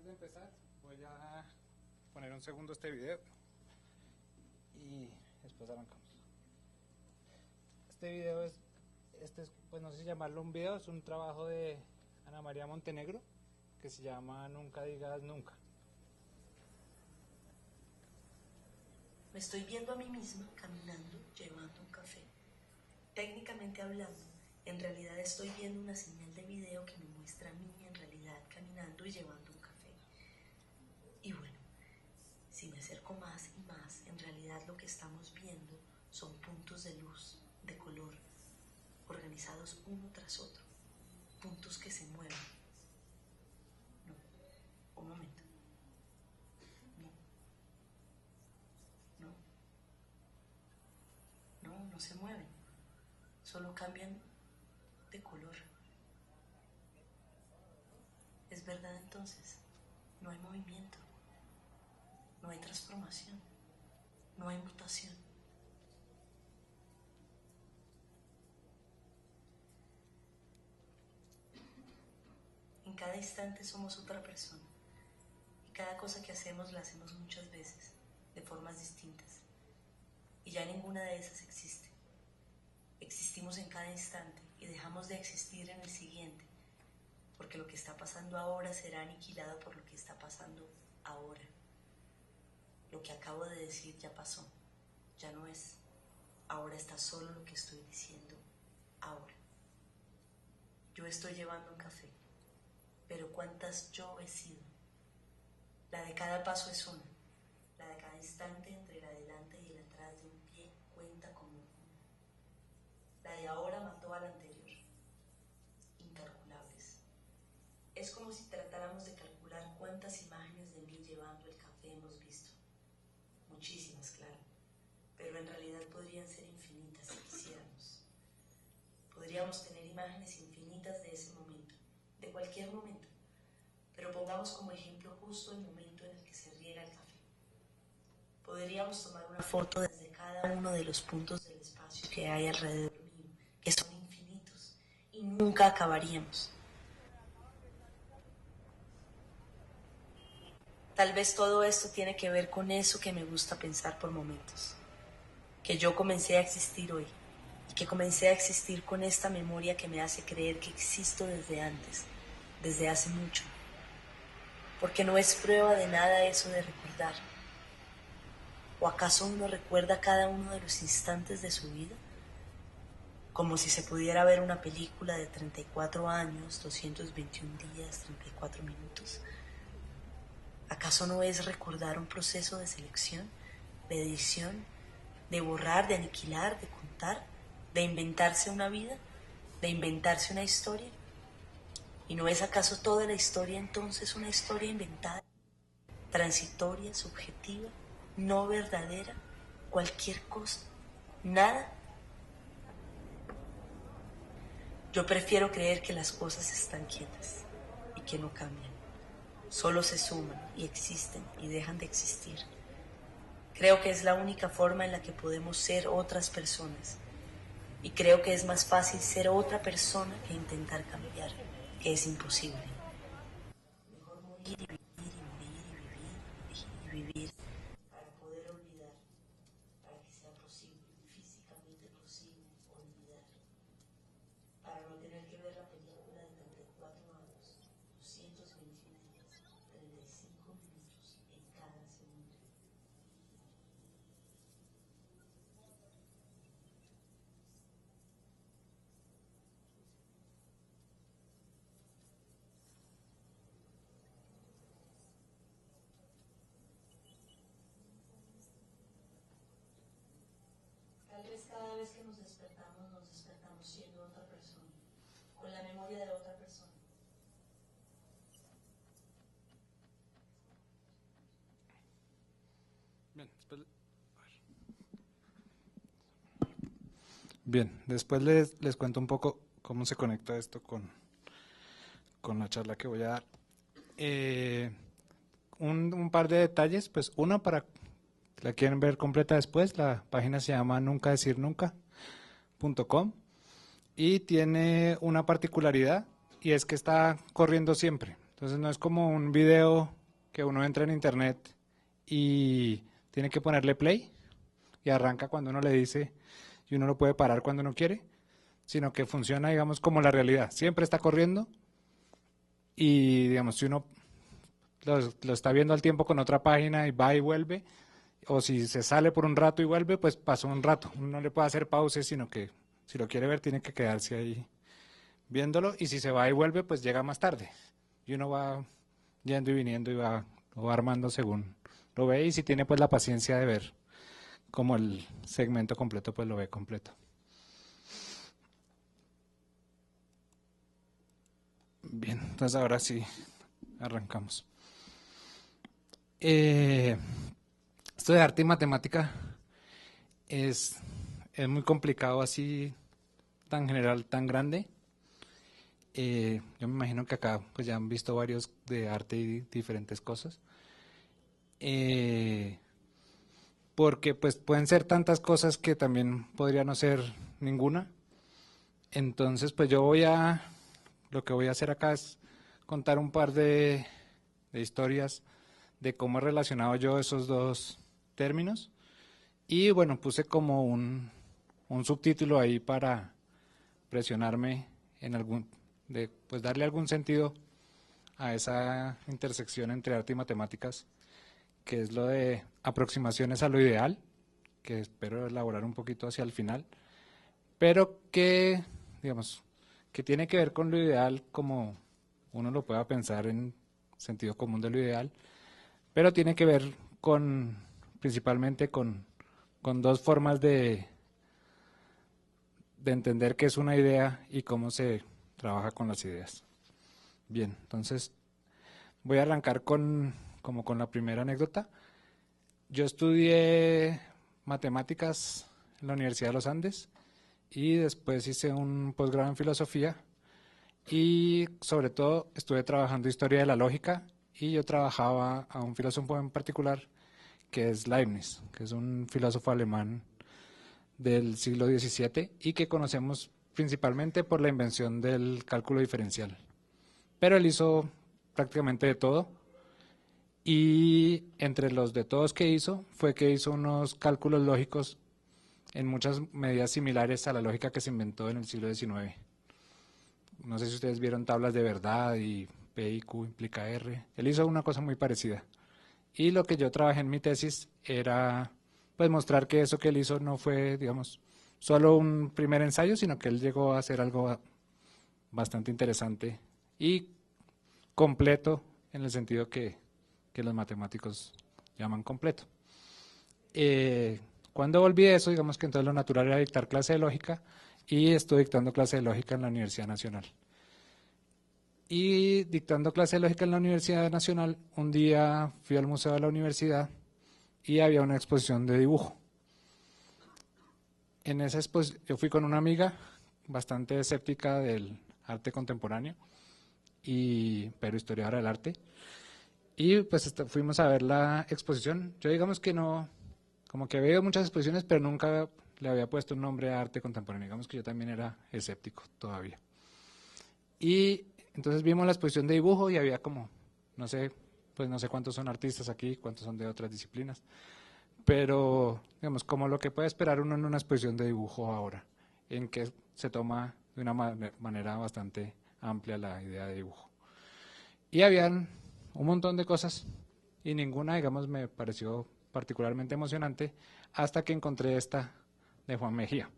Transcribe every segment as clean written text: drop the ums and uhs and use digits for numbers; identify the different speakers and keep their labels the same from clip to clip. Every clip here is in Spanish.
Speaker 1: Antes de empezar, voy a poner un segundo este video y después arrancamos. Este video es, pues no sé si llamarlo un video, es un trabajo de Ana María Montenegro que se llama Nunca digas nunca.
Speaker 2: Me estoy viendo a mí misma caminando, llevando un café. Técnicamente hablando, en realidad estoy viendo una señal de video que me muestra a mí en realidad caminando y llevando un café. Y bueno, si me acerco más y más, en realidad lo que estamos viendo son puntos de luz, de color, organizados uno tras otro, puntos que se mueven. No, un momento. No se mueven, solo cambian de color. Es verdad entonces, no hay movimiento, no hay transformación, no hay mutación. En cada instante somos otra persona y cada cosa que hacemos la hacemos muchas veces, de formas distintas. Y ya ninguna de esas existe. Existimos en cada instante y dejamos de existir en el siguiente, porque lo que está pasando ahora será aniquilado por lo que está pasando ahora. Lo que acabo de decir ya pasó, ya no es. Ahora está solo lo que estoy diciendo ahora. Yo estoy llevando un café, pero ¿cuántas yo he sido? La de cada paso es una. La de cada instante entre el adelante y el atrás de un pie cuenta como una. La de ahora mató a la anterior. Incalculables. Es como si tratáramos de calcular cuántas imágenes de mí llevando el café hemos visto. Muchísimas, claro. Pero en realidad podrían ser infinitas si quisiéramos. Podríamos tener imágenes infinitas de ese momento, de cualquier momento. Pero pongamos como ejemplo justo el momento en el que se riega el café. Podríamos tomar una foto desde cada uno de los puntos del espacio que hay alrededor mío, que son infinitos, y nunca acabaríamos. Tal vez todo esto tiene que ver con eso que me gusta pensar por momentos. Que yo comencé a existir hoy, y que comencé a existir con esta memoria que me hace creer que existo desde antes, desde hace mucho. Porque no es prueba de nada eso de recordar. ¿O acaso uno recuerda cada uno de los instantes de su vida? Como si se pudiera ver una película de 34 años, 221 días, 34 minutos. ¿Acaso no es recordar un proceso de selección, de edición, de borrar, de aniquilar, de contar, de inventarse una vida, de inventarse una historia? ¿Y no es acaso toda la historia entonces una historia inventada, transitoria, subjetiva, no verdadera, cualquier cosa, nada? Yo prefiero creer que las cosas están quietas y que no cambian, solo se suman y existen y dejan de existir. Creo que es la única forma en la que podemos ser otras personas y creo que es más fácil ser otra persona que intentar cambiar, que es imposible. Mejor morir y vivir y vivir para poder olvidar, para que sea posible, físicamente posible, olvidar. Para no tener que ver la película de 34 años, 221 días, 35 minutos en cada segundo. Tal vez cada vez que nos despertamos siendo otra persona, con la memoria de otra persona.
Speaker 1: Bien, después les cuento un poco cómo se conecta esto con la charla que voy a dar. Un par de detalles, pues uno para la quieren ver completa después, la página se llama nuncadecirnunca.com y tiene una particularidad y es que está corriendo siempre. Entonces no es como un video que uno entra en internet y tiene que ponerle play y arranca cuando uno le dice y uno lo puede parar cuando uno quiere, sino que funciona, digamos, como la realidad. Siempre está corriendo y, digamos, si uno lo está viendo al tiempo con otra página y va y vuelve, o si se sale por un rato y vuelve, pues pasó un rato. Uno no le puede hacer pausas, sino que si lo quiere ver tiene que quedarse ahí viéndolo, y si se va y vuelve, pues llega más tarde. Y uno va yendo y viniendo y lo va armando según lo ve, y si tiene pues la paciencia de ver como el segmento completo, pues lo ve completo. Bien, entonces ahora sí, arrancamos. Esto de arte y matemática es, es muy complicado así, tan general, tan grande. Yo me imagino que acá pues ya han visto varios de arte y diferentes cosas. Porque pues pueden ser tantas cosas que también podría no ser ninguna. Entonces pues lo que voy a hacer acá es contar un par de historias de cómo he relacionado yo esos dos términos. Y bueno, puse como un subtítulo ahí para presionarme en pues darle algún sentido a esa intersección entre arte y matemáticas, que es lo de aproximaciones a lo ideal, que espero elaborar un poquito hacia el final, pero que, digamos, que tiene que ver con lo ideal como uno lo pueda pensar en sentido común de lo ideal, pero tiene que ver principalmente con dos formas de entender qué es una idea y cómo se trabaja con las ideas. Bien, entonces voy a arrancar como con la primera anécdota. Yo estudié matemáticas en la Universidad de los Andes y después hice un posgrado en filosofía, y sobre todo estuve trabajando historia de la lógica, y yo trabajaba a un filósofo en particular que es Leibniz, que es un filósofo alemán del siglo XVII y que conocemos principalmente por la invención del cálculo diferencial. Pero él hizo prácticamente de todo, y entre los de todos que hizo fue que hizo unos cálculos lógicos en muchas medidas similares a la lógica que se inventó en el siglo XIX. No sé si ustedes vieron tablas de verdad y P y Q implica R. Él hizo una cosa muy parecida. Y lo que yo trabajé en mi tesis era pues mostrar que eso que él hizo no fue, digamos, solo un primer ensayo, sino que él llegó a hacer algo bastante interesante y completo en el sentido que los matemáticos llaman completo. Cuando volví a eso, digamos que entonces lo natural era dictar clase de lógica, y estoy dictando clase de lógica en la Universidad Nacional. Y dictando clase de lógica en la Universidad Nacional, un día fui al museo de la universidad y había una exposición de dibujo. En esa exposición yo fui con una amiga bastante escéptica del arte contemporáneo, pero historiadora del arte, y pues fuimos a ver la exposición. Yo digamos que no, como que había muchas exposiciones, pero nunca le había puesto un nombre a arte contemporáneo. Digamos que yo también era escéptico todavía. Y entonces vimos la exposición de dibujo y había como, no sé, pues no sé cuántos son artistas aquí, cuántos son de otras disciplinas, pero digamos, como lo que puede esperar uno en una exposición de dibujo ahora, en que se toma de una manera bastante amplia la idea de dibujo. Y habían un montón de cosas y ninguna, digamos, me pareció particularmente emocionante hasta que encontré esta de Juan Mejía.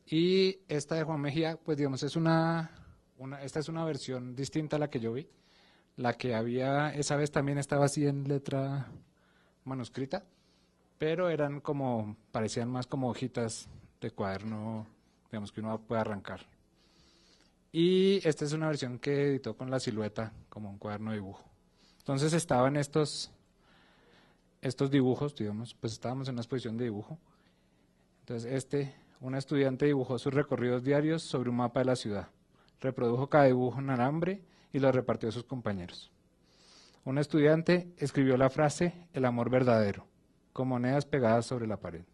Speaker 1: Y esta de Juan Mejía, pues digamos, esta es una versión distinta a la que yo vi. La que había esa vez también estaba así en letra manuscrita, pero parecían más como hojitas de cuaderno, digamos, que uno puede arrancar. Y esta es una versión que editó con la silueta, como un cuaderno de dibujo. Entonces estaban estos dibujos, digamos, pues estábamos en una exposición de dibujo. Entonces una estudiante dibujó sus recorridos diarios sobre un mapa de la ciudad. Reprodujo cada dibujo en alambre y lo repartió a sus compañeros. Un estudiante escribió la frase "el amor verdadero", con monedas pegadas sobre la pared.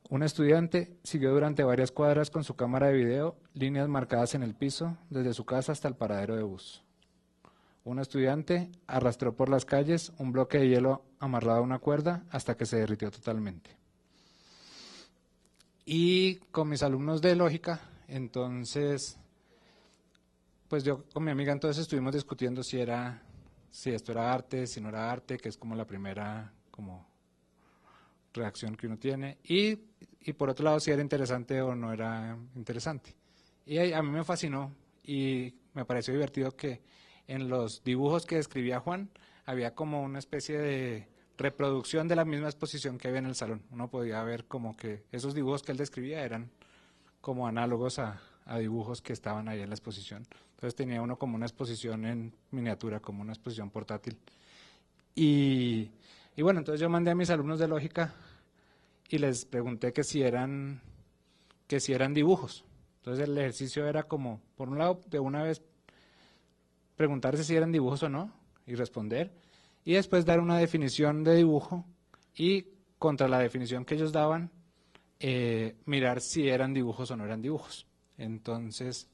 Speaker 1: Un estudiante siguió durante varias cuadras con su cámara de video líneas marcadas en el piso desde su casa hasta el paradero de bus. Un estudiante arrastró por las calles un bloque de hielo amarrado a una cuerda hasta que se derritió totalmente. Y con mis alumnos de lógica, entonces, pues yo con mi amiga entonces estuvimos discutiendo si esto era arte, si no era arte, que es como la primera como reacción que uno tiene, y por otro lado si era interesante o no era interesante. Y a mí me fascinó y me pareció divertido que en los dibujos que describía Juan había como una especie de reproducción de la misma exposición que había en el salón. Uno podía ver como que esos dibujos que él describía eran como análogos a dibujos que estaban ahí en la exposición. Entonces tenía uno como una exposición en miniatura, como una exposición portátil. Y bueno, entonces yo mandé a mis alumnos de lógica y les pregunté que si eran dibujos. Entonces el ejercicio era como, por un lado, de una vez preguntarse si eran dibujos o no y responder, y después dar una definición de dibujo y contra la definición que ellos daban, mirar si eran dibujos o no eran dibujos. Entonces,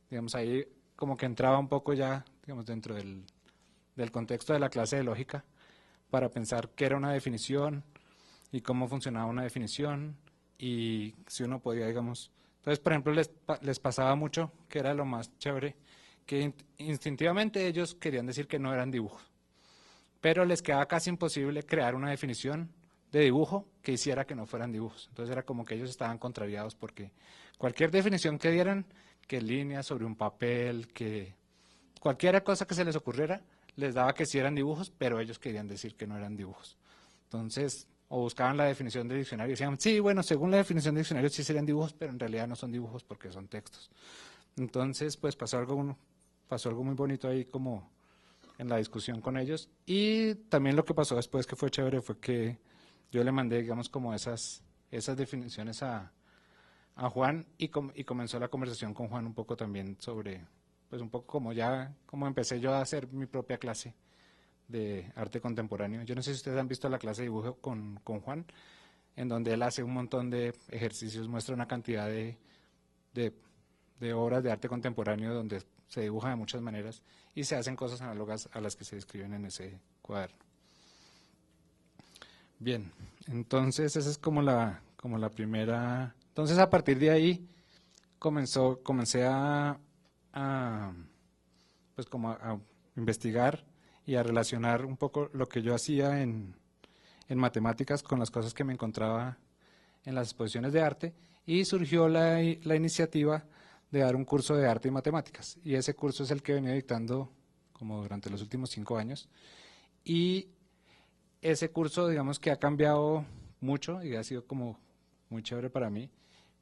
Speaker 1: digamos, ahí como que entraba un poco ya, digamos, dentro del contexto de la clase de lógica, para pensar qué era una definición y cómo funcionaba una definición y si uno podía, digamos. Entonces, por ejemplo, les pasaba mucho, que era lo más chévere, que instintivamente ellos querían decir que no eran dibujos, pero les quedaba casi imposible crear una definición de dibujo que hiciera que no fueran dibujos. Entonces era como que ellos estaban contrariados porque cualquier definición que dieran, que líneas sobre un papel, que cualquier cosa que se les ocurriera, les daba que sí eran dibujos, pero ellos querían decir que no eran dibujos. Entonces, o buscaban la definición del diccionario y decían, sí, bueno, según la definición del diccionario sí serían dibujos, pero en realidad no son dibujos porque son textos. Entonces, pues pasó algo muy bonito ahí como en la discusión con ellos. Y también lo que pasó después que fue chévere fue que yo le mandé, digamos, como esas definiciones a Juan y comenzó la conversación con Juan un poco también sobre, pues un poco como empecé yo a hacer mi propia clase de arte contemporáneo. Yo no sé si ustedes han visto la clase de dibujo con Juan, en donde él hace un montón de ejercicios, muestra una cantidad de, de obras de arte contemporáneo donde se dibuja de muchas maneras y se hacen cosas análogas a las que se describen en ese cuaderno. Bien, entonces esa es como la primera. Entonces a partir de ahí comencé pues como a investigar y a relacionar un poco lo que yo hacía en matemáticas con las cosas que me encontraba en las exposiciones de arte, y surgió la iniciativa de dar un curso de arte y matemáticas, y ese curso es el que he venido dictando como durante los últimos 5 años, y ese curso digamos que ha cambiado mucho y ha sido como muy chévere para mí,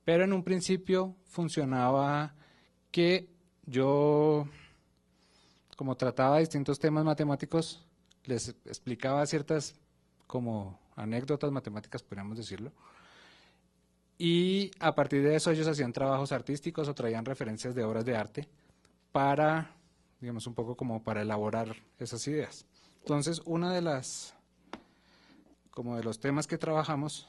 Speaker 1: pero en un principio funcionaba que yo, como trataba distintos temas matemáticos, les explicaba ciertas como anécdotas matemáticas, podríamos decirlo, y a partir de eso ellos hacían trabajos artísticos o traían referencias de obras de arte para, digamos, un poco como para elaborar esas ideas. Entonces, una de como de los temas que trabajamos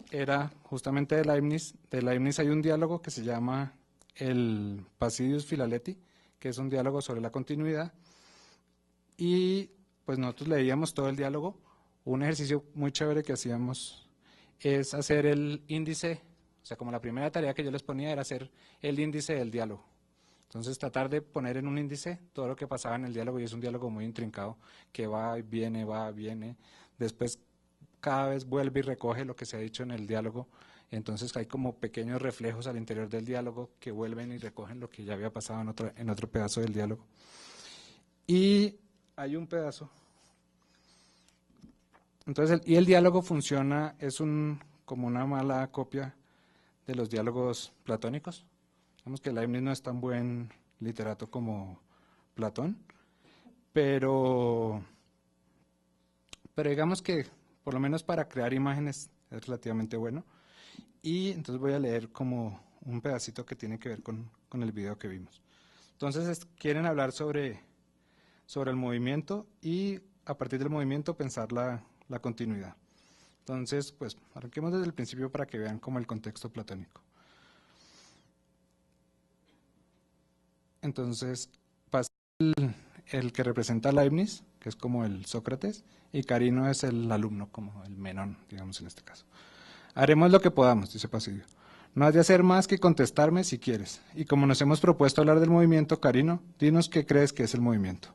Speaker 1: era justamente de Leibniz. De Leibniz hay un diálogo que se llama el Pasidius Philaleti, que es un diálogo sobre la continuidad, y pues nosotros leíamos todo el diálogo. Un ejercicio muy chévere que hacíamos es hacer el índice, o sea, como la primera tarea que yo les ponía era hacer el índice del diálogo. Entonces tratar de poner en un índice todo lo que pasaba en el diálogo, y es un diálogo muy intrincado, que va, viene, después cada vez vuelve y recoge lo que se ha dicho en el diálogo, entonces hay como pequeños reflejos al interior del diálogo que vuelven y recogen lo que ya había pasado en otro pedazo del diálogo. Y hay un pedazo. Entonces, y el diálogo funciona, es como una mala copia de los diálogos platónicos. Digamos que Leibniz no es tan buen literato como Platón, pero digamos que por lo menos para crear imágenes es relativamente bueno. Y entonces voy a leer como un pedacito que tiene que ver con el video que vimos. Entonces quieren hablar sobre el movimiento y a partir del movimiento pensar la continuidad. Entonces, pues arranquemos desde el principio para que vean como el contexto platónico. Entonces, pasa el que representa a Leibniz, que es como el Sócrates, y Carino es el alumno, como el Menón, digamos en este caso. Haremos lo que podamos, dice Pasidio. No has de hacer más que contestarme si quieres. Y como nos hemos propuesto hablar del movimiento, Carino, dinos qué crees que es el movimiento.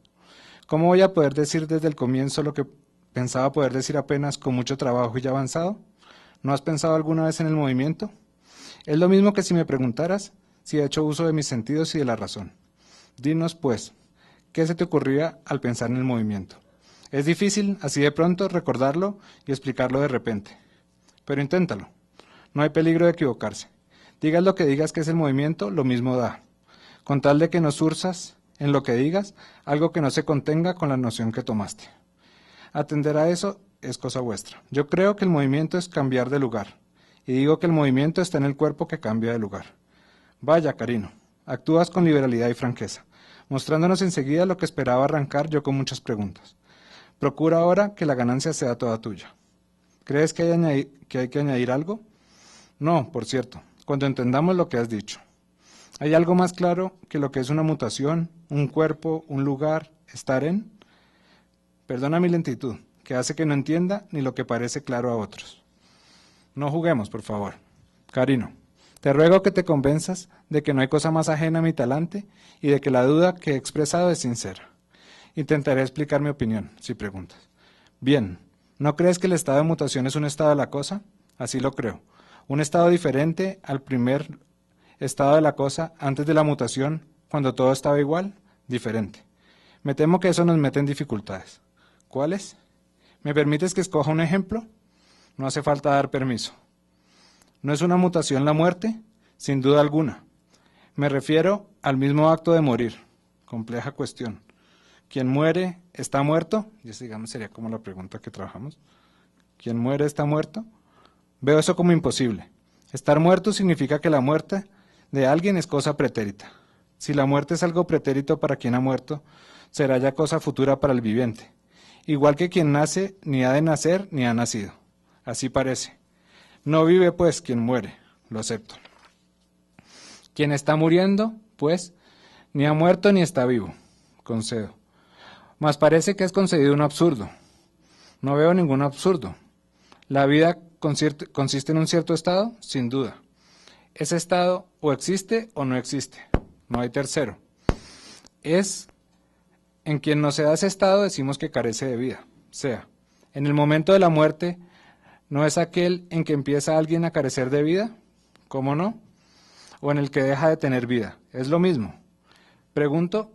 Speaker 1: ¿Cómo voy a poder decir desde el comienzo lo que pensaba poder decir apenas con mucho trabajo y ya avanzado? ¿No has pensado alguna vez en el movimiento? Es lo mismo que si me preguntaras si he hecho uso de mis sentidos y de la razón. Dinos, pues, ¿qué se te ocurría al pensar en el movimiento? Es difícil, así de pronto, recordarlo y explicarlo de repente. Pero inténtalo. No hay peligro de equivocarse. Digas lo que digas que es el movimiento, lo mismo da. Con tal de que no zurzas en lo que digas, algo que no se contenga con la noción que tomaste. Atender a eso es cosa vuestra. Yo creo que el movimiento es cambiar de lugar. Y digo que el movimiento está en el cuerpo que cambia de lugar. Vaya, Carino, actúas con liberalidad y franqueza, mostrándonos enseguida lo que esperaba arrancar yo con muchas preguntas. Procura ahora que la ganancia sea toda tuya. ¿Crees que hay que añadir algo? No, por cierto, cuando entendamos lo que has dicho. ¿Hay algo más claro que lo que es una mutación, un cuerpo, un lugar, estar en? Perdona mi lentitud, que hace que no entienda ni lo que parece claro a otros. No juguemos, por favor. Carino, te ruego que te convenzas de que no hay cosa más ajena a mi talante y de que la duda que he expresado es sincera. Intentaré explicar mi opinión, si preguntas. Bien, ¿no crees que el estado de mutación es un estado de la cosa? Así lo creo. Un estado diferente al primer estado de la cosa antes de la mutación, cuando todo estaba igual, diferente. Me temo que eso nos mete en dificultades. ¿Cuáles? ¿Me permites que escoja un ejemplo? No hace falta dar permiso. ¿No es una mutación la muerte? Sin duda alguna. Me refiero al mismo acto de morir. Compleja cuestión. ¿Quién muere está muerto? Y esa, digamos, sería como la pregunta que trabajamos. ¿Quién muere está muerto? Veo eso como imposible. Estar muerto significa que la muerte de alguien es cosa pretérita. Si la muerte es algo pretérito para quien ha muerto, será ya cosa futura para el viviente. Igual que quien nace ni ha de nacer ni ha nacido. Así parece. No vive, pues, quien muere, lo acepto. Quien está muriendo, pues, ni ha muerto ni está vivo, concedo. Mas parece que has concedido un absurdo. No veo ningún absurdo. La vida consiste en un cierto estado, sin duda. Ese estado o existe o no existe. No hay tercero. Es en quien no se da ese estado decimos que carece de vida. Sea, en el momento de la muerte, ¿no es aquel en que empieza alguien a carecer de vida? ¿Cómo no? O en el que deja de tener vida. Es lo mismo. Pregunto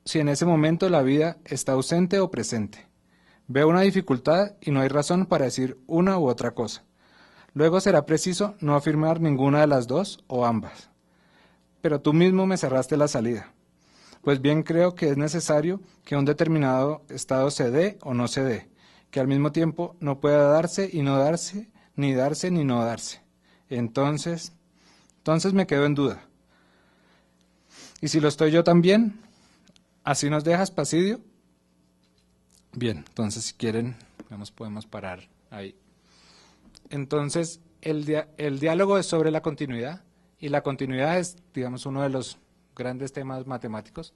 Speaker 1: si en ese momento la vida está ausente o presente. Veo una dificultad y no hay razón para decir una u otra cosa. Luego será preciso no afirmar ninguna de las dos o ambas. Pero tú mismo me cerraste la salida. Pues bien creo que es necesario que un determinado estado se dé o no se dé, que al mismo tiempo no pueda darse y no darse, ni darse ni no darse. Entonces me quedo en duda. ¿Y si lo estoy yo también? ¿Así nos dejas, Pasidio? Bien, entonces si quieren, podemos parar ahí. Entonces, el diálogo es sobre la continuidad, y la continuidad es, digamos, uno de los grandes temas matemáticos,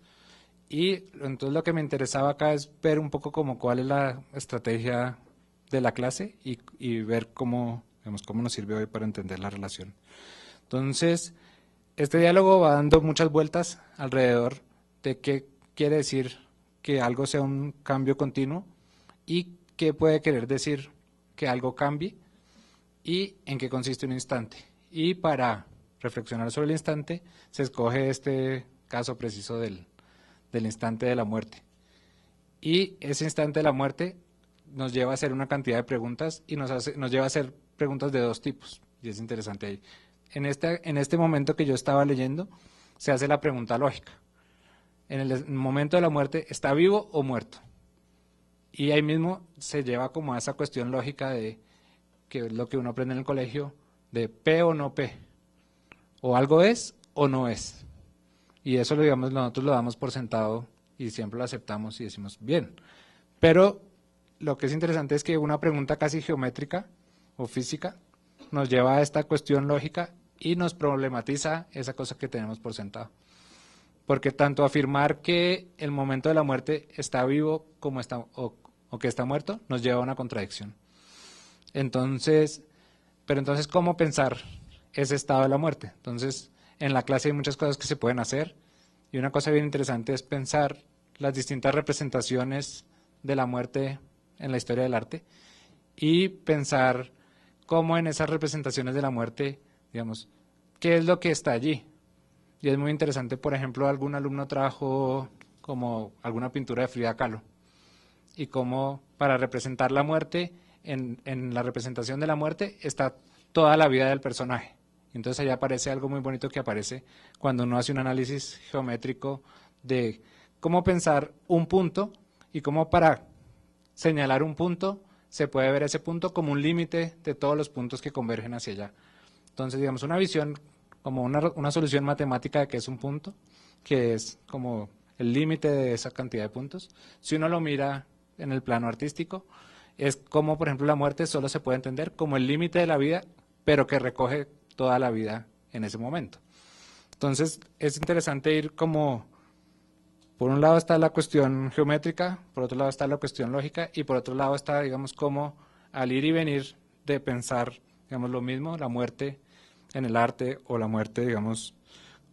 Speaker 1: y entonces lo que me interesaba acá es ver un poco como cuál es la estrategia de la clase y ver cómo nos sirve hoy para entender la relación. Entonces, este diálogo va dando muchas vueltas alrededor de qué quiere decir que algo sea un cambio continuo y qué puede querer decir que algo cambie y en qué consiste un instante. Y para reflexionar sobre el instante se escoge este caso preciso del instante de la muerte. Y ese instante de la muerte nos lleva a hacer una cantidad de preguntas y nos lleva a hacer preguntas de dos tipos. Y es interesante ahí. En este momento que yo estaba leyendo, se hace la pregunta lógica. En el momento de la muerte, ¿está vivo o muerto? Y ahí mismo se lleva como a esa cuestión lógica de que es lo que uno aprende en el colegio, de P o no P. O algo es o no es. Y eso nosotros lo damos por sentado y siempre lo aceptamos y decimos bien. Pero lo que es interesante es que una pregunta casi geométrica o física nos lleva a esta cuestión lógica y nos problematiza esa cosa que tenemos por sentado. porque tanto afirmar que el momento de la muerte está vivo como está, o que está muerto nos lleva a una contradicción. Entonces, pero entonces, ¿cómo pensar ese estado de la muerte? Entonces, en la clase hay muchas cosas que se pueden hacer, y una cosa bien interesante es pensar las distintas representaciones de la muerte en la historia del arte, y pensar cómo en esas representaciones de la muerte, digamos, qué es lo que está allí. Y es muy interesante, por ejemplo, algún alumno trajo como alguna pintura de Frida Kahlo, y cómo para representar la muerte, en la representación de la muerte está toda la vida del personaje. Entonces allá aparece algo muy bonito que aparece cuando uno hace un análisis geométrico de cómo pensar un punto, y cómo para señalar un punto se puede ver ese punto como un límite de todos los puntos que convergen hacia allá. Entonces, digamos, una visión como una solución matemática de que es un punto, que es como el límite de esa cantidad de puntos. Si uno lo mira en el plano artístico, es como, por ejemplo, la muerte solo se puede entender como el límite de la vida, pero que recoge toda la vida en ese momento. Entonces, es interesante ir como, por un lado está la cuestión geométrica, por otro lado está la cuestión lógica, y por otro lado está, digamos, como al ir y venir de pensar, digamos, lo mismo, la muerte en el arte, o la muerte, digamos,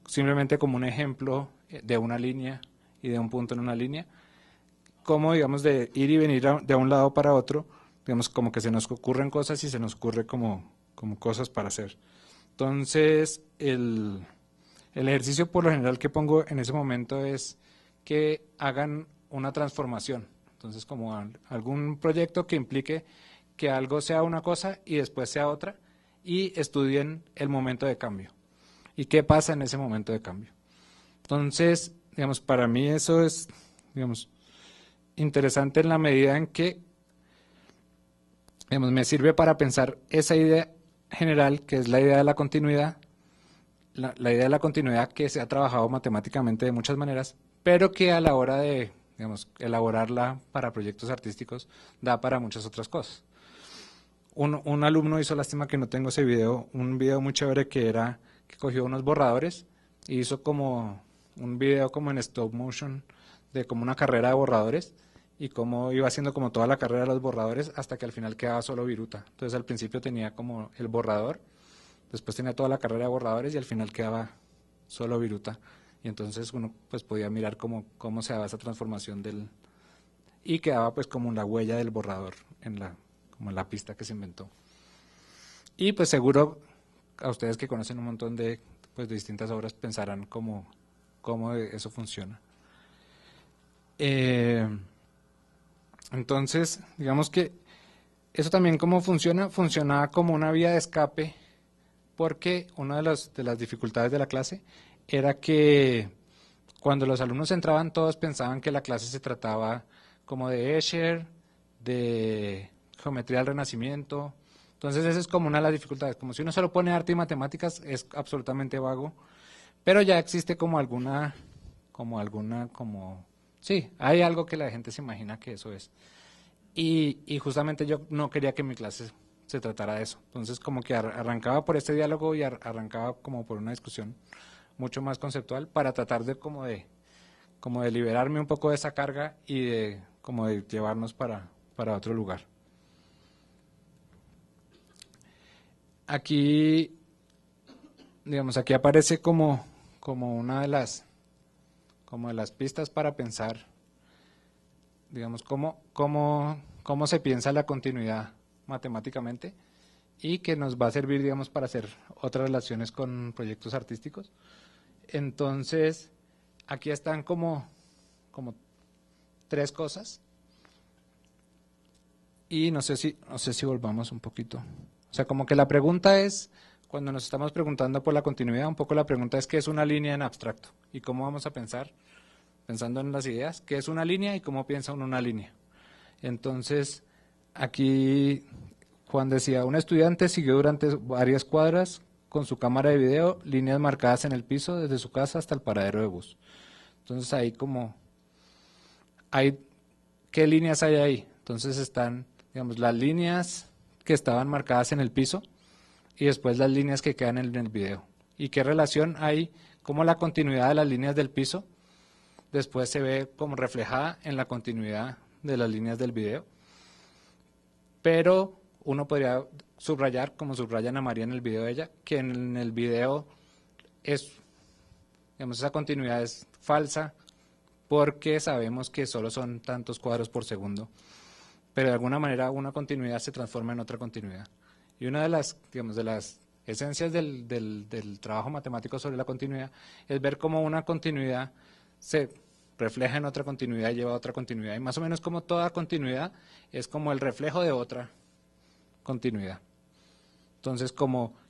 Speaker 1: simplemente como un ejemplo de una línea y de un punto en una línea, como, digamos, de ir y venir de un lado para otro, digamos, como que se nos ocurren cosas y se nos ocurre como cosas para hacer. Entonces, el ejercicio por lo general que pongo en ese momento es que hagan una transformación. Entonces, como algún proyecto que implique que algo sea una cosa y después sea otra, y estudien el momento de cambio y qué pasa en ese momento de cambio. Entonces, digamos, para mí eso es, digamos, interesante en la medida en que, digamos, me sirve para pensar esa idea general, que es la idea de la continuidad, la idea de la continuidad que se ha trabajado matemáticamente de muchas maneras, pero que a la hora de, digamos, elaborarla para proyectos artísticos da para muchas otras cosas. Un alumno hizo, lástima que no tengo ese video, un video muy chévere que cogió unos borradores y hizo como un video como en stop motion de como una carrera de borradores, y cómo iba haciendo como toda la carrera de los borradores hasta que al final quedaba solo viruta. Entonces al principio tenía como el borrador, después tenía toda la carrera de borradores y al final quedaba solo viruta. Y entonces uno pues podía mirar cómo se daba esa transformación y quedaba pues como la huella del borrador como en la pista que se inventó. Y pues seguro a ustedes que conocen un montón de distintas obras pensarán cómo eso funciona. Entonces, digamos que eso también cómo funcionaba como una vía de escape, porque una de las dificultades de la clase era que cuando los alumnos entraban todos pensaban que la clase se trataba como de Escher, de geometría del Renacimiento. Entonces esa es como una de las dificultades, como si uno solo pone arte y matemáticas es absolutamente vago, pero ya existe sí, hay algo que la gente se imagina que eso es. Y justamente yo no quería que mi clase se tratara de eso. Entonces como que arrancaba por este diálogo y arrancaba como por una discusión mucho más conceptual para tratar de como de liberarme un poco de esa carga y de llevarnos para otro lugar. Aquí, digamos, aquí aparece como una de las pistas para pensar, digamos, cómo se piensa la continuidad matemáticamente, y que nos va a servir, digamos, para hacer otras relaciones con proyectos artísticos. Entonces, aquí están como tres cosas, y no sé si volvamos un poquito. O sea, como que la pregunta es, cuando nos estamos preguntando por la continuidad, un poco la pregunta es ¿qué es una línea en abstracto? Y cómo vamos a pensar, pensando en las ideas, ¿qué es una línea y cómo piensa uno una línea? Entonces, aquí Juan decía, un estudiante siguió durante varias cuadras con su cámara de video líneas marcadas en el piso desde su casa hasta el paradero de bus. Entonces ahí ¿qué líneas hay ahí? Entonces están, digamos, las líneas que estaban marcadas en el piso y después las líneas que quedan en el video. ¿Y qué relación hay cómo la continuidad de las líneas del piso después se ve como reflejada en la continuidad de las líneas del video. Pero uno podría subrayar, como subraya Ana María en el video de ella, que en el video digamos, esa continuidad es falsa porque sabemos que solo son tantos cuadros por segundo, pero de alguna manera una continuidad se transforma en otra continuidad. Y una de las, digamos, de las esencias del trabajo matemático sobre la continuidad es ver cómo una continuidad se refleja en otra continuidad y lleva a otra continuidad, y más o menos como toda continuidad es como el reflejo de otra continuidad. Entonces,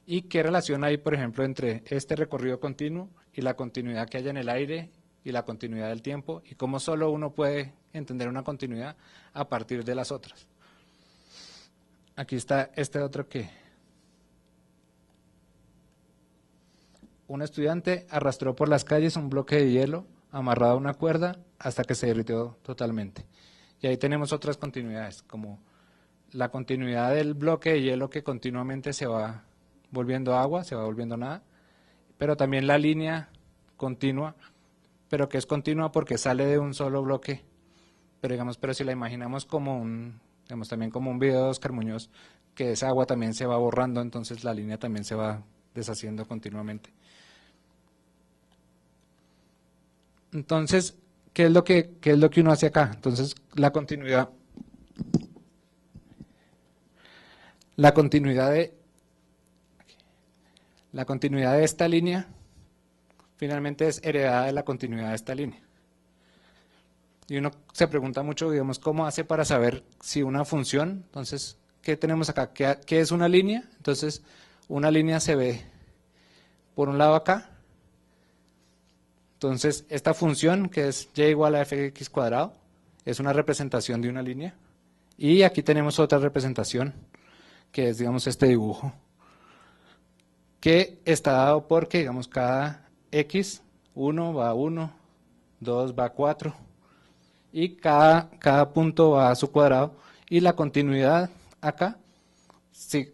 Speaker 1: ¿y qué relación hay, por ejemplo, entre este recorrido continuo y la continuidad que haya en el aire y la continuidad del tiempo, y cómo solo uno puede entender una continuidad a partir de las otras? Aquí está este otro que un estudiante arrastró por las calles un bloque de hielo amarrado a una cuerda hasta que se derritió totalmente. Y ahí tenemos otras continuidades, como la continuidad del bloque de hielo que continuamente se va volviendo agua, se va volviendo nada, pero también la línea continua, pero que es continua porque sale de un solo bloque, pero si la imaginamos como también como un video de Oscar Muñoz, que esa agua también se va borrando, entonces la línea también se va deshaciendo continuamente. Entonces, ¿qué es lo que uno hace acá? Entonces, la continuidad de esta línea finalmente es heredada de la continuidad de esta línea. Y uno se pregunta mucho, digamos, ¿cómo hace para saber si una función? Entonces, ¿qué tenemos acá? ¿Qué es una línea? Entonces, una línea se ve por un lado acá. Entonces, esta función, que es y igual a fx cuadrado, es una representación de una línea. Y aquí tenemos otra representación, que es, digamos, este dibujo, que está dado porque, digamos, cada x, 1 va a 1, 2 va a 4, y cada punto va a su cuadrado, y la continuidad acá se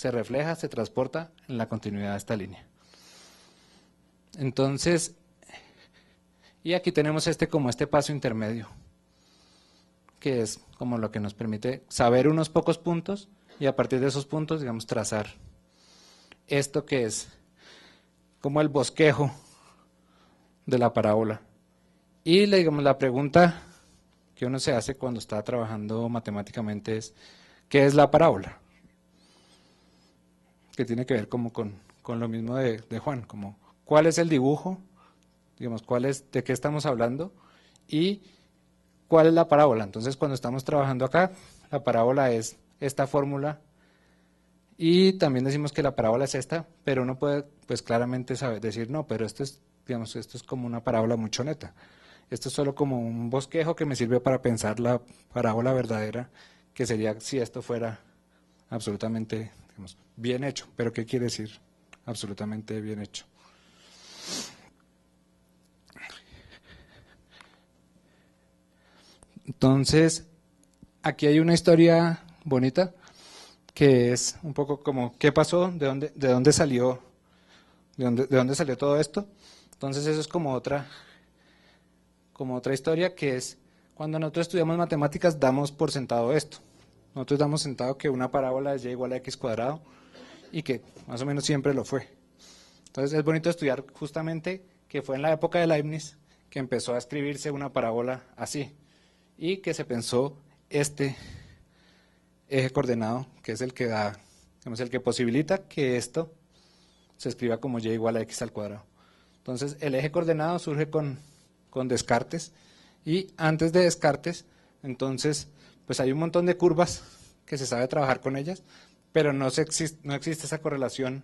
Speaker 1: refleja, se transporta en la continuidad de esta línea. Entonces, y aquí tenemos como este paso intermedio, que es como lo que nos permite saber unos pocos puntos y a partir de esos puntos, digamos, trazar esto que es como el bosquejo de la parábola. Y digamos, la pregunta que uno se hace cuando está trabajando matemáticamente es, ¿qué es la parábola? Que tiene que ver como con lo mismo de Juan, como ¿cuál es el dibujo? Digamos, ¿de qué estamos hablando? Y ¿cuál es la parábola? Entonces, cuando estamos trabajando acá, la parábola es esta fórmula, y también decimos que la parábola es esta, pero uno puede, pues claramente decir, no, pero esto es como una parábola muy choneta. Esto es solo como un bosquejo que me sirve para pensar la parábola verdadera, que sería si esto fuera absolutamente, digamos, bien hecho. ¿Pero qué quiere decir absolutamente bien hecho? Entonces, aquí hay una historia bonita, que es un poco como qué pasó, de dónde salió todo esto. Entonces eso es como otra historia, que es cuando nosotros estudiamos matemáticas damos por sentado esto. Nosotros damos sentado que una parábola es y igual a x cuadrado y que más o menos siempre lo fue. Entonces es bonito estudiar justamente que fue en la época de Leibniz que empezó a escribirse una parábola así y que se pensó este eje coordenado, que es el que da, digamos, el que posibilita que esto se escriba como y igual a x al cuadrado. Entonces el eje coordenado surge con Descartes, y antes de Descartes, entonces, pues hay un montón de curvas que se sabe trabajar con ellas, pero no existe esa correlación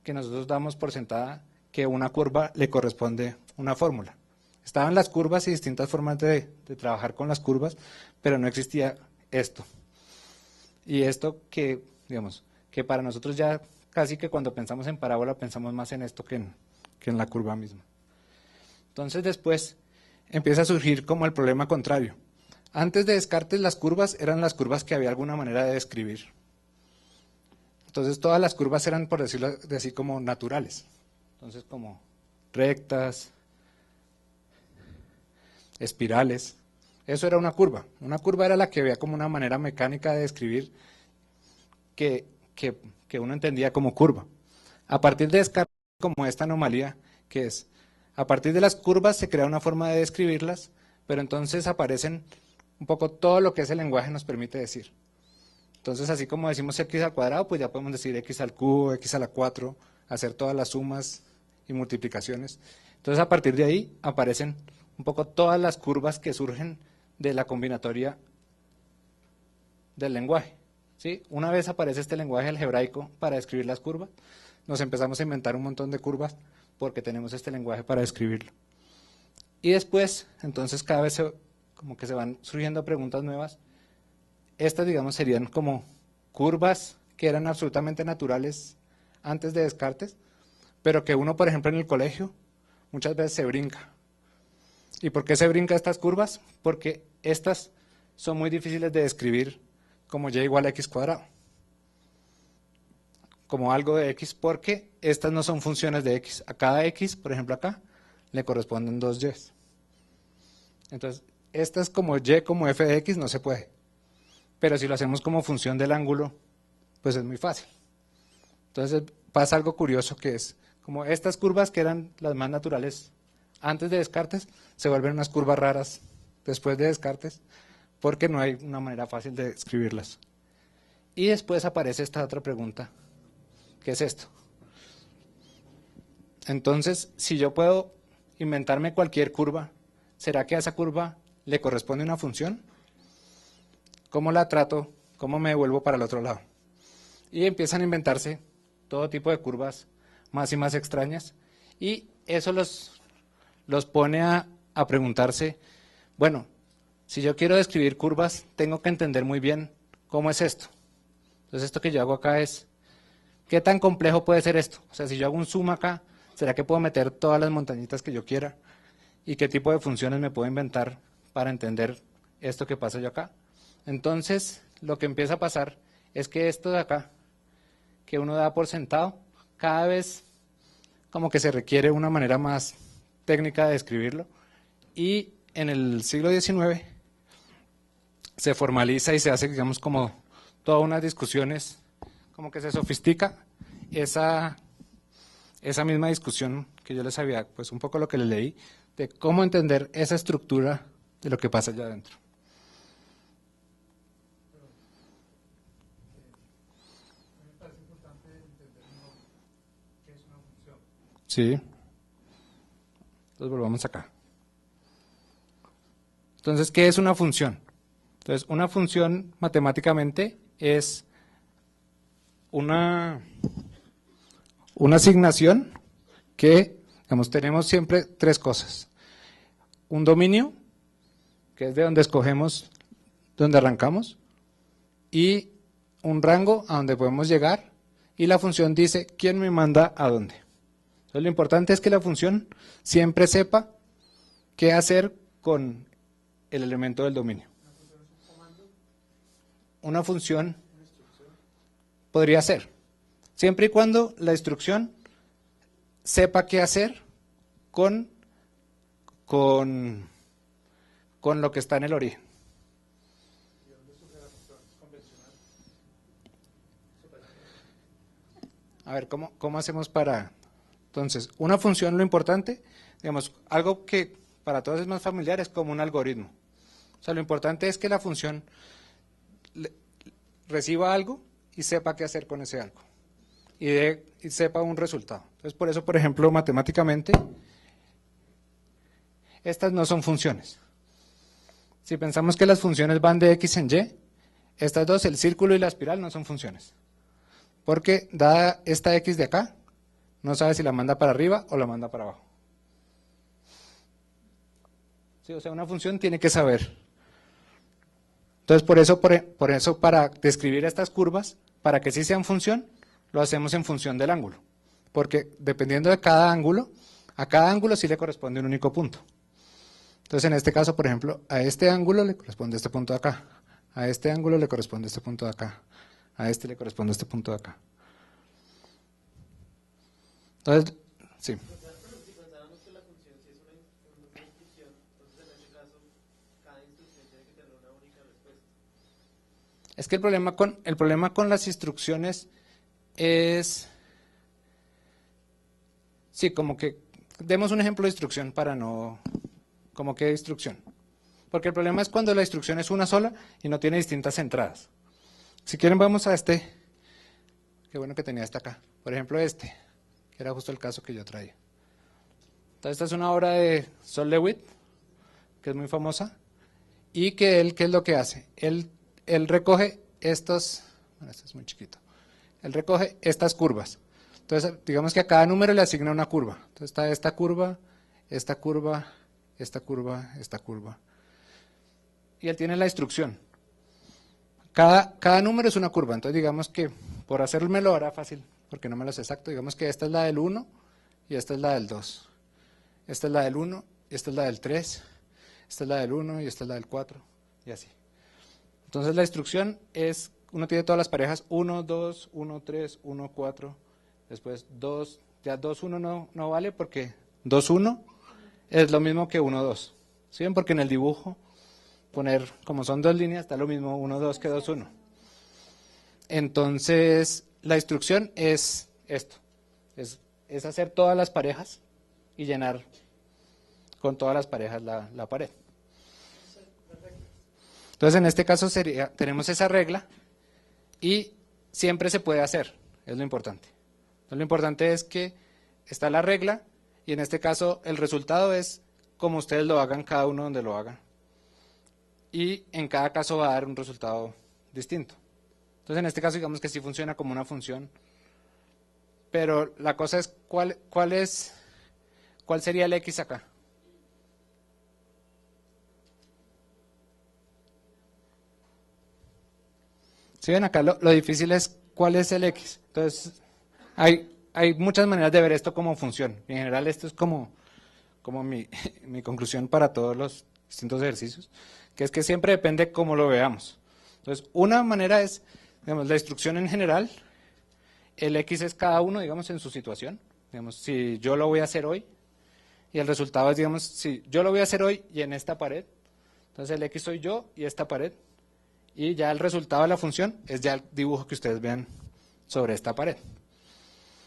Speaker 1: que nosotros damos por sentada, que una curva le corresponde una fórmula. Estaban las curvas y distintas formas de trabajar con las curvas, pero no existía esto. Y esto que, digamos, que para nosotros ya casi que cuando pensamos en parábola pensamos más en esto que en la curva misma. Entonces después empieza a surgir como el problema contrario. Antes de Descartes las curvas eran las curvas que había alguna manera de describir. Entonces todas las curvas eran, por decirlo así, como naturales. Entonces como rectas, espirales. Eso era una curva. Una curva era la que veía como una manera mecánica de escribir que uno entendía como curva. A partir de Descartes, como esta anomalía, que es, a partir de las curvas se crea una forma de describirlas, pero entonces aparecen un poco todo lo que ese lenguaje nos permite decir. Entonces, así como decimos x al cuadrado, pues ya podemos decir x al cubo, x a la 4, hacer todas las sumas y multiplicaciones. Entonces, a partir de ahí aparecen un poco todas las curvas que surgen de la combinatoria del lenguaje. ¿Sí? Una vez aparece este lenguaje algebraico para describir las curvas, nos empezamos a inventar un montón de curvas porque tenemos este lenguaje para describirlo. Y después, entonces cada vez como que se van surgiendo preguntas nuevas. Estas, digamos, serían como curvas que eran absolutamente naturales antes de Descartes, pero que uno, por ejemplo, en el colegio, muchas veces se brinca. ¿Y por qué se brinca estas curvas? Porque estas son muy difíciles de describir como y igual a x cuadrado, como algo de x, porque estas no son funciones de x. A cada x, por ejemplo acá, le corresponden dos y. Entonces, estas como y como f de x no se puede. Pero si lo hacemos como función del ángulo, pues es muy fácil. Entonces pasa algo curioso que es, como estas curvas que eran las más naturales antes de Descartes, se vuelven unas curvas raras después de Descartes, porque no hay una manera fácil de escribirlas. Y después aparece esta otra pregunta, ¿qué es esto? Entonces, si yo puedo inventarme cualquier curva, ¿será que a esa curva le corresponde una función? ¿Cómo la trato? ¿Cómo me devuelvo para el otro lado? Y empiezan a inventarse todo tipo de curvas más y más extrañas, y eso los pone a preguntarse, bueno, si yo quiero describir curvas, tengo que entender muy bien cómo es esto. Entonces esto que yo hago acá es, ¿qué tan complejo puede ser esto? O sea, si yo hago un zoom acá, ¿será que puedo meter todas las montañitas que yo quiera? ¿Y qué tipo de funciones me puedo inventar para entender esto que pasa yo acá? Entonces, lo que empieza a pasar es que esto de acá, que uno da por sentado, cada vez como que se requiere una manera más técnica de describirlo. Y en el siglo XIX se formaliza y se hace, digamos, como todas unas discusiones, como que se sofistica esa misma discusión que yo les había, pues un poco lo que les leí, de cómo entender esa estructura de lo que pasa allá adentro. Sí. Entonces volvamos acá. Entonces, ¿qué es una función? Entonces, una función matemáticamente es una asignación que, digamos, tenemos siempre tres cosas. Un dominio, que es de donde escogemos, donde arrancamos, y un rango a donde podemos llegar, y la función dice quién me manda a dónde. Entonces, lo importante es que la función siempre sepa qué hacer con el elemento del dominio. Una función podría ser, siempre y cuando la instrucción sepa qué hacer con lo que está en el origen. A ver, ¿cómo hacemos para...? Entonces, una función, lo importante, digamos, algo que para todos es más familiar, es como un algoritmo. O sea, lo importante es que la función reciba algo y sepa qué hacer con ese algo. Y sepa un resultado. Entonces, por eso, por ejemplo, matemáticamente, estas no son funciones. Si pensamos que las funciones van de x en y, estas dos, el círculo y la espiral, no son funciones. Porque dada esta x de acá, no sabe si la manda para arriba o la manda para abajo. Sí, o sea, una función tiene que saber. Entonces, por eso para describir estas curvas, para que sí sean función, lo hacemos en función del ángulo. Porque dependiendo de cada ángulo, a cada ángulo sí le corresponde un único punto. Entonces, en este caso, por ejemplo, a este ángulo le corresponde este punto de acá. A este ángulo le corresponde este punto de acá. A este le corresponde este punto de acá. Entonces, Sí.
Speaker 3: Si pensáramos que la función sí es una instrucción, entonces en este caso cada instrucción tiene que tener una única respuesta.
Speaker 1: Es que el problema con las instrucciones es, sí, como que, demos un ejemplo de instrucción para no, como que instrucción. Porque el problema es cuando la instrucción es una sola y no tiene distintas entradas. Si quieren vamos a este, qué bueno que tenía esta acá, por ejemplo este, que era justo el caso que yo traía. Entonces esta es una obra de Sol LeWitt, que es muy famosa, y que él, ¿qué es lo que hace? Él recoge estos, bueno, este es muy chiquito, él recoge estas curvas. Entonces, digamos que a cada número le asigna una curva. Entonces está esta curva, esta curva, esta curva, esta curva. Y él tiene la instrucción. Cada número es una curva. Entonces digamos que, por hacérmelo ahora fácil, porque no me lo sé exacto, digamos que esta es la del 1 y esta es la del 2. Esta es la del 1 y esta es la del 3. Esta es la del 1 y esta es la del 4. Y así. Entonces la instrucción es, uno tiene todas las parejas 1, 2, 1, 3, 1, 4. Después 2, ya 2, 1 no vale porque 2, 1 es lo mismo que 1, 2. ¿Sí ven? Porque en el dibujo, poner, como son dos líneas, está lo mismo 1, 2 que 2, 1. Entonces, la instrucción es esto. Es hacer todas las parejas y llenar con todas las parejas la pared. Entonces, en este caso tenemos esa regla y siempre se puede hacer, es lo importante. Entonces, lo importante es que está la regla y en este caso el resultado es como ustedes lo hagan, cada uno donde lo hagan. Y en cada caso va a dar un resultado distinto. Entonces, en este caso, digamos que sí funciona como una función, pero la cosa es cuál sería el x acá. Si ven acá, lo difícil es cuál es el x. Entonces, hay muchas maneras de ver esto como función. En general, esto es como mi conclusión para todos los distintos ejercicios, que es que siempre depende cómo lo veamos. Entonces, una manera es, digamos, la instrucción en general, el x es cada uno, digamos, en su situación. Digamos, si yo lo voy a hacer hoy, y el resultado es, digamos, si yo lo voy a hacer hoy y en esta pared, entonces el x soy yo y esta pared, y ya el resultado de la función es ya el dibujo que ustedes vean sobre esta pared.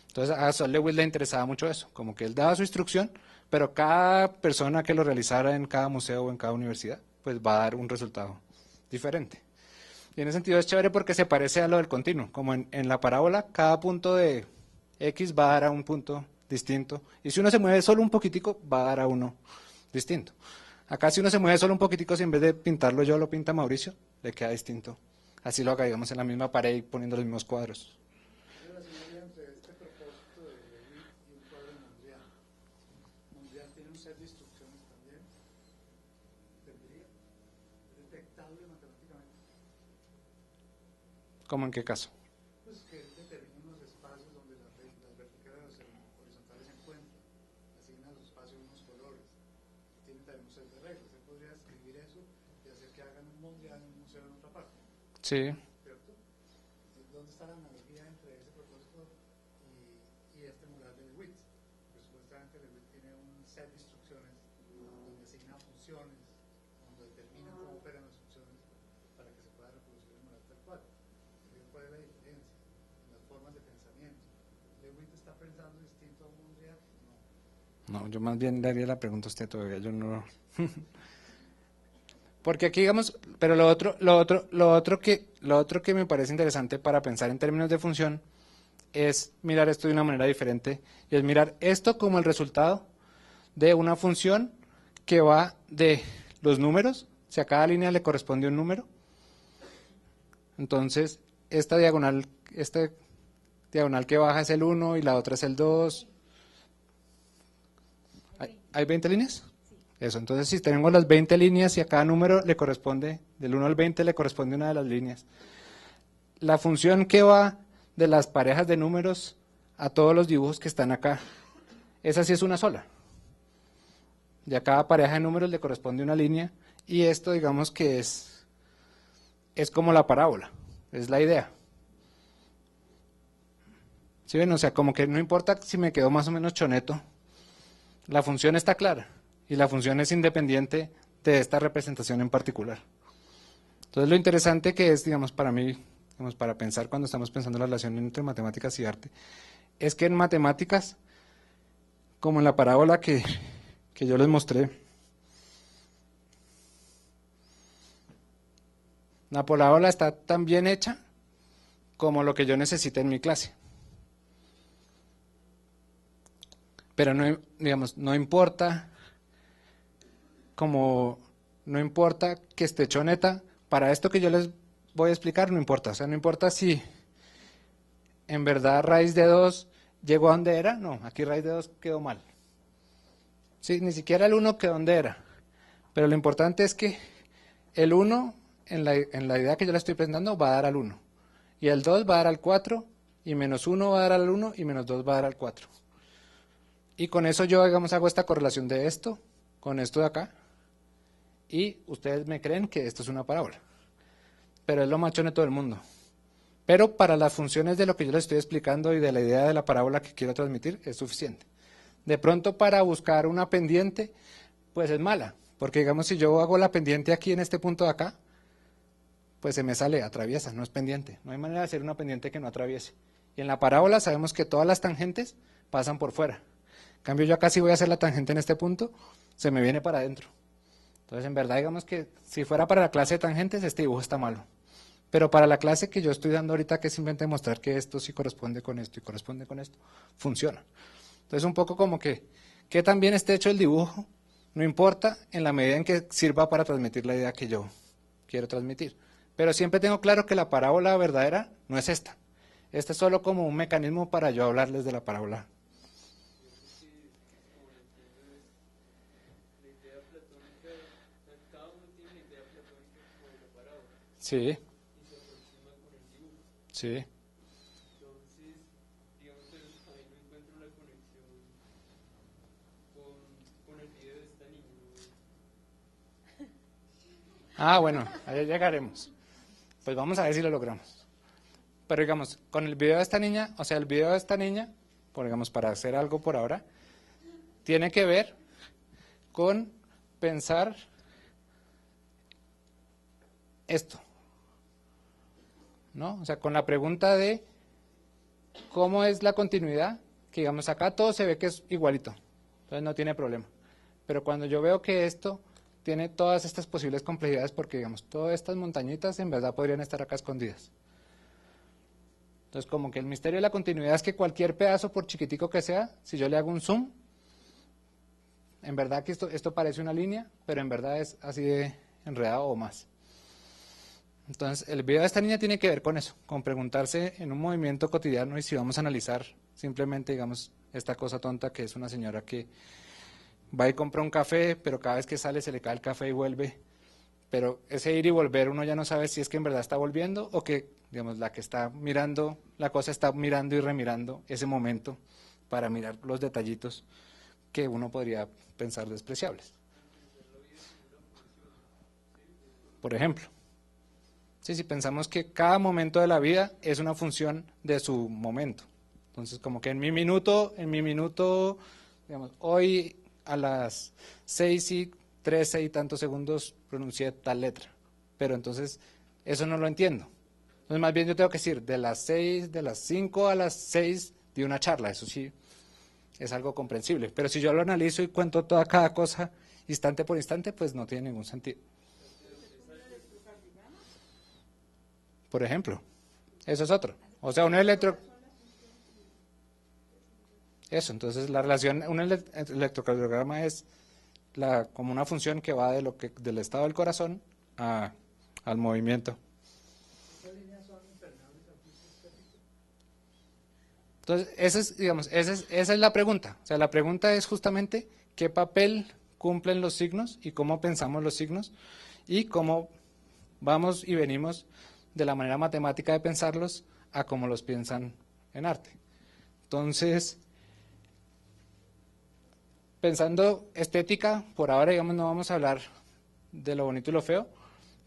Speaker 1: Entonces a Sol LeWitt le interesaba mucho eso, como que él daba su instrucción, pero cada persona que lo realizara en cada museo o en cada universidad, pues va a dar un resultado diferente. Y en ese sentido es chévere porque se parece a lo del continuo, como en la parábola, cada punto de x va a dar a un punto distinto, y si uno se mueve solo un poquitico, va a dar a uno distinto. Acá si uno se mueve solo un poquitico, si en vez de pintarlo yo lo pinta Mauricio, le queda distinto. Así lo haga, digamos, en la misma pared y poniendo los mismos cuadros.
Speaker 4: La señal entre este propósito de Lewy y un cuadro de Mondrian. Mondrian tiene un set de instrucciones también. ¿Tendría? ¿Es detectable matemáticamente?
Speaker 1: ¿Cómo en qué caso?
Speaker 4: Pues que él determina unos espacios donde las verticales y los horizontales se encuentran. Asigna a los espacios unos colores. Tiene también un set de reglas. Él podría escribir eso y hacer que hagan un Mondrian en un museo en otra parte.
Speaker 1: Sí.
Speaker 4: ¿Cierto? ¿Dónde está la analogía entre ese propósito y este mural de Lewitt? Pues supuestamente Lewitt tiene un set de instrucciones donde asigna funciones, donde determina cómo operan las funciones para que se pueda reproducir el mural tal cual. ¿Cuál es la diferencia? En las formas de pensamiento. ¿Lewitt está pensando distinto a Mondrian? No.
Speaker 1: No, yo más bien le haría la pregunta a usted todavía, yo no. Porque aquí digamos, pero lo otro que me parece interesante para pensar en términos de función es mirar esto de una manera diferente y es mirar esto como el resultado de una función que va de los números, si a cada línea le corresponde un número, entonces esta diagonal que baja es el 1 y la otra es el 2. ¿Hay 20 líneas? Eso, entonces si tenemos las 20 líneas y a cada número le corresponde, del 1 al 20 le corresponde una de las líneas. La función que va de las parejas de números a todos los dibujos que están acá, esa sí es una sola. Y a cada pareja de números le corresponde una línea y esto digamos que es como la parábola, es la idea. ¿Sí ven? O sea, como que no importa si me quedó más o menos choneto, la función está clara y la función es independiente de esta representación en particular. Entonces lo interesante que es, digamos, para mí, digamos, para pensar cuando estamos pensando en la relación entre matemáticas y arte, es que en matemáticas, como en la parábola que yo les mostré, la parábola está tan bien hecha como lo que yo necesite en mi clase. Pero no, digamos, no importa que esté choneta, para esto que yo les voy a explicar no importa. O sea, no importa si en verdad raíz de 2 llegó a donde era, no, aquí raíz de 2 quedó mal. Sí, ni siquiera el 1 quedó donde era. Pero lo importante es que el 1, en la idea que yo le estoy presentando, va a dar al 1. Y el 2 va a dar al 4, y menos 1 va a dar al 1, y menos 2 va a dar al 4. Y con eso yo, digamos, hago esta correlación de esto con esto de acá. Y ustedes me creen que esto es una parábola. Pero es lo más choneto del mundo. Pero para las funciones de lo que yo les estoy explicando y de la idea de la parábola que quiero transmitir, es suficiente. De pronto para buscar una pendiente, pues es mala. Porque digamos, si yo hago la pendiente aquí en este punto de acá, pues se me sale, atraviesa, no es pendiente. No hay manera de hacer una pendiente que no atraviese. Y en la parábola sabemos que todas las tangentes pasan por fuera. En cambio, yo acá si voy a hacer la tangente en este punto, se me viene para adentro. Entonces, en verdad, digamos que si fuera para la clase de tangentes, este dibujo está malo. Pero para la clase que yo estoy dando ahorita, que es simplemente mostrar que esto sí corresponde con esto y corresponde con esto, funciona. Entonces, un poco como que tan bien esté hecho el dibujo, no importa en la medida en que sirva para transmitir la idea que yo quiero transmitir. Pero siempre tengo claro que la parábola verdadera no es esta. Este es solo como un mecanismo para yo hablarles de la parábola. Sí. Sí.
Speaker 3: Entonces, digamos, pero ahí no encuentro la conexión con el video de esta niña.
Speaker 1: Ah, bueno, allá llegaremos. Pues vamos a ver si lo logramos. Pero digamos, con el video de esta niña, o sea, el video de esta niña, digamos, para hacer algo por ahora, tiene que ver con pensar esto, ¿no? O sea, con la pregunta de cómo es la continuidad, que digamos acá todo se ve que es igualito, entonces no tiene problema. Pero cuando yo veo que esto tiene todas estas posibles complejidades, porque digamos, todas estas montañitas en verdad podrían estar acá escondidas. Entonces, como que el misterio de la continuidad es que cualquier pedazo, por chiquitico que sea, si yo le hago un zoom, en verdad que esto parece una línea, pero en verdad es así de enredado o más. Entonces, el video de esta niña tiene que ver con eso, con preguntarse en un movimiento cotidiano, y si vamos a analizar simplemente, digamos, esta cosa tonta que es una señora que va y compra un café, pero cada vez que sale se le cae el café y vuelve. Pero ese ir y volver uno ya no sabe si es que en verdad está volviendo o que, digamos, la que está mirando, la cosa está mirando y remirando ese momento para mirar los detallitos que uno podría pensar despreciables. Por ejemplo, si pensamos que cada momento de la vida es una función de su momento. Entonces, como que en mi minuto, digamos, hoy a las 6:13 y tantos segundos pronuncié tal letra. Pero entonces, eso no lo entiendo. Entonces, más bien yo tengo que decir, de las 5 a las 6 de una charla, eso sí es algo comprensible. Pero si yo lo analizo y cuento cada cosa instante por instante, pues no tiene ningún sentido. Por ejemplo, eso es otro. O sea, Eso, entonces la relación, un electrocardiograma es como una función que va del estado del corazón al movimiento.
Speaker 4: ¿Estas líneas son impermeables al flujo estético?
Speaker 1: Entonces, esa es la pregunta. O sea, la pregunta es justamente qué papel cumplen los signos y cómo pensamos los signos y cómo vamos y venimos de la manera matemática de pensarlos a cómo los piensan en arte. Entonces, pensando estética, por ahora, digamos, no vamos a hablar de lo bonito y lo feo.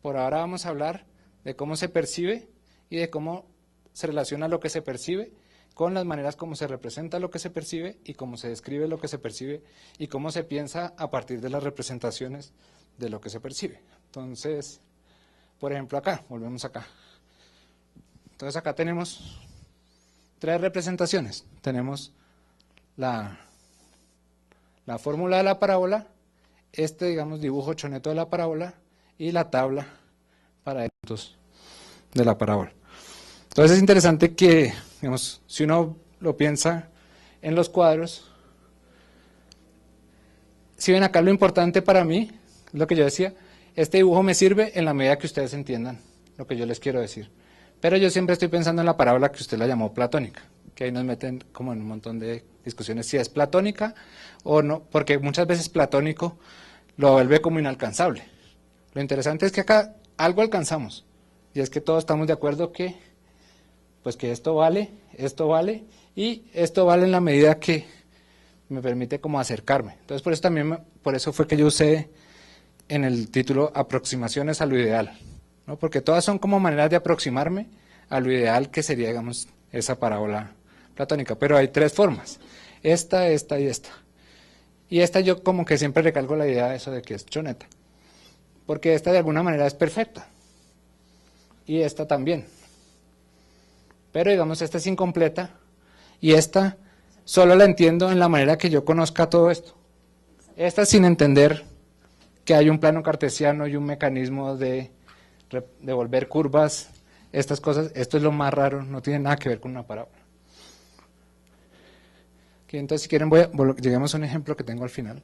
Speaker 1: Por ahora vamos a hablar de cómo se percibe y de cómo se relaciona lo que se percibe con las maneras como se representa lo que se percibe y cómo se describe lo que se percibe y cómo se piensa a partir de las representaciones de lo que se percibe. Entonces, por ejemplo acá, volvemos acá. Entonces acá tenemos 3 representaciones. Tenemos la fórmula de la parábola, digamos, dibujo choneto de la parábola y la tabla para eventos de la parábola. Entonces es interesante que, digamos, si uno lo piensa en los cuadros, si ven acá lo importante para mí, lo que yo decía, este dibujo me sirve en la medida que ustedes entiendan lo que yo les quiero decir. Pero yo siempre estoy pensando en la parábola que usted la llamó platónica, que ahí nos meten como en un montón de discusiones si es platónica o no, porque muchas veces platónico lo vuelve como inalcanzable. Lo interesante es que acá algo alcanzamos, y es que todos estamos de acuerdo que, pues que esto vale, y esto vale en la medida que me permite como acercarme. Entonces por eso también, por eso fue que yo usé en el título aproximaciones a lo ideal, ¿no? Porque todas son como maneras de aproximarme a lo ideal que sería, digamos, esa parábola platónica. Pero hay 3 formas, esta y esta. Y esta yo como que siempre recalco la idea de eso de que es choneta, porque esta de alguna manera es perfecta, y esta también. Pero digamos, esta es incompleta, y esta solo la entiendo en la manera que yo conozca todo esto. Esta sin entender que hay un plano cartesiano y un mecanismo de volver curvas, estas cosas, esto es lo más raro, no tiene nada que ver con una parábola. Okay, entonces si quieren lleguemos a un ejemplo que tengo al final.